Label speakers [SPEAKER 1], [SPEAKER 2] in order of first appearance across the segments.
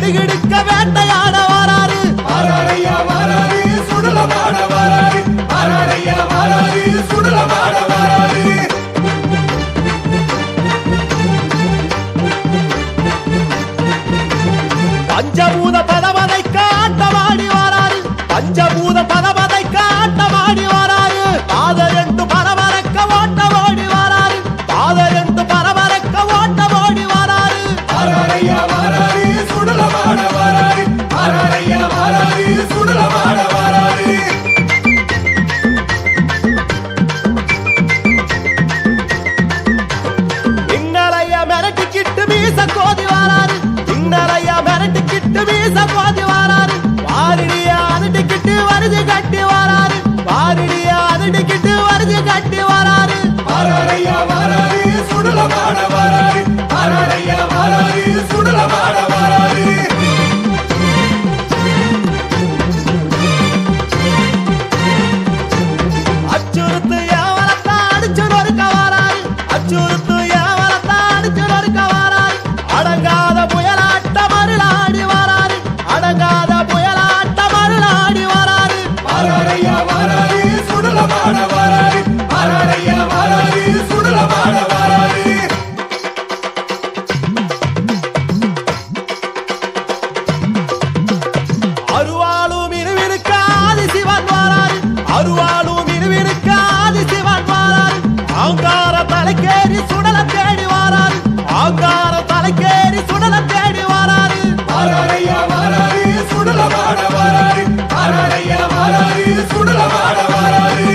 [SPEAKER 1] கிடுகிடுக்க வேட்டையாட வாராரு
[SPEAKER 2] வாராரையா வாராரு சுடலமாட வாராரு வாராரையா வாராரு சுடலமாட வாராரு
[SPEAKER 1] பஞ்சபூத பதவதை காட்டமாடி வாராரு பஞ்சபூத பதவதை காட்டமாடி வாராரு பாதரெண்டு பரபரக்க ஓட்டமாடி வாராரு பாதரெண்டு பரபரக்க ஓட்டமாடி வாராரு
[SPEAKER 2] வாராரையா வாராரு சுடலமாட வாராரு வாராரையா வாராரு சுடலமாட வாராரு
[SPEAKER 1] இன்னலைய மிரட்டிக்கிட்டு மீச கோதி வாராரு இன்னலைய மிரட்டிக்கிட்டு மீச கோதி வாராரு வாரிடியா அதுடிக்கிட்டு வருது கட்டி வாராரு வாரிடியா அதுடிக்கிட்டு வருது கட்டி வாராரு
[SPEAKER 2] வாராரையா வாராரு சுடலமாட வாராரு வாராரையா வாராரு சுடலமாட வாராரு
[SPEAKER 1] அச்சுறுத்து ஏவலத்தா அடிச்சு நொறுக்க வாராரு அச்சுறுத்து ஏவலத்தா அடிச்சு நொறுக்க வாராரு அடங்காத புயலாட்ட மருளாடி வாராரு அடங்காத புயலாட்ட மருளாடி வாராரு
[SPEAKER 2] வாராரையா வாராரு சுடலமாட வாராரு வாராரையா வாராரு சுடலமாட வாராரு
[SPEAKER 1] அருவாளும் இருவிருக்க ஆதி சிவன் வாராரு அருவாளும் இருவிருக்க ஆதி சிவன் வாராரு ஆங்கார தலைக்கேறி சுடல தேடி வாராரு ஆங்கார தலைக்கேறி சுடல தேடி வாராரு
[SPEAKER 2] வாராரையா வாராரு சுடலமாட வாராரு வாராரையா வாராரு சுடலமாட வாராரு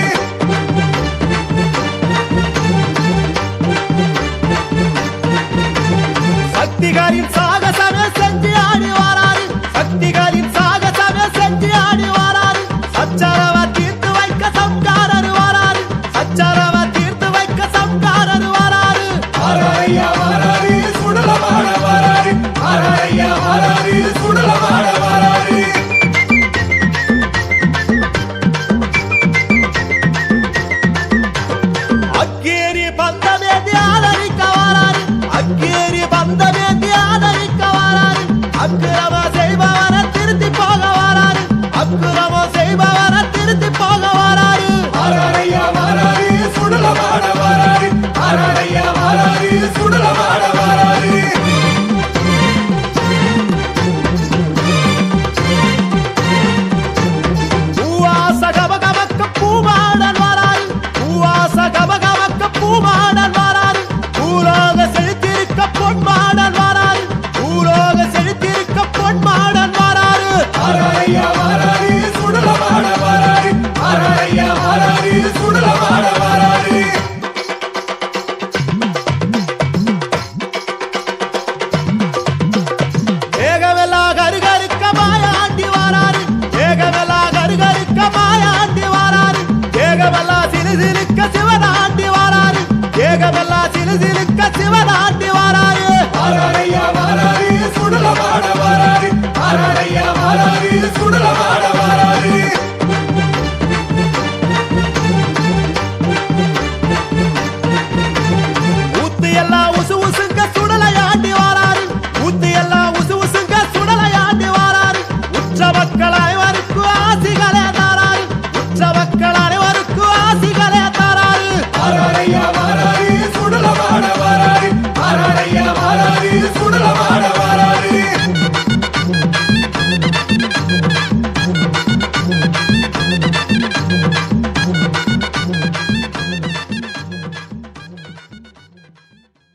[SPEAKER 1] சக்திகாரின் சாகசமே செஞ்சு ஆடி வாராரு சக்திகாரின் சாகசமே செஞ்சு ஆடி வாராரு சச்சரவ தீர்த்து வைக்க சம்காரரு வாராரு சச்சரவ தீர்த்து வைக்க சம்காரரு வாராரு
[SPEAKER 2] வாராரையா வாராரு சுடலமாட வாராரு வாராரையா வாராரு சுடலமாட வாராரு
[SPEAKER 1] அக்கேரி பந்தமேந்தி ஆதரிக்க வாராரு அக்கேரி பந்தமேந்தி ஆதரிக்க வாராரு அக்கிரம செய்பவர திருத்தி போக வாராரு அக்கிரம செய்பவர திருத்தி போக வாராரு
[SPEAKER 2] வாராரையா வாராரு சுடலமாட வாராரு வாராரையா வாராரு சுடலமாட வாராரு
[SPEAKER 1] பூவாச கபகபக்க பூமாடன் வாராரு பூவாச கபகபக்க பூமாடன் வாராரு பூலோக செழித்திருக்க பொன்மாடன் வாராரு பூலோக செழித்திருக்க பொன்மாடன் வாராரு
[SPEAKER 2] வாராரையா வாராரு சுடலமாட வாராரு வாராரையா வாராரு சுடலமாட வாராரு
[SPEAKER 1] ஏகமெல்லா கருகருக்க மாயாண்டி வாராரு ஏகமெல்லா கருகருக்க மாயாண்டி வாராரு ஏகமெல்லா சிலுசிலுக்க சிவனாண்டி வாராரு ஏகமெல்லா சிலுசிலுக்க சிவனாண்டி வாராரு
[SPEAKER 2] வாராரையா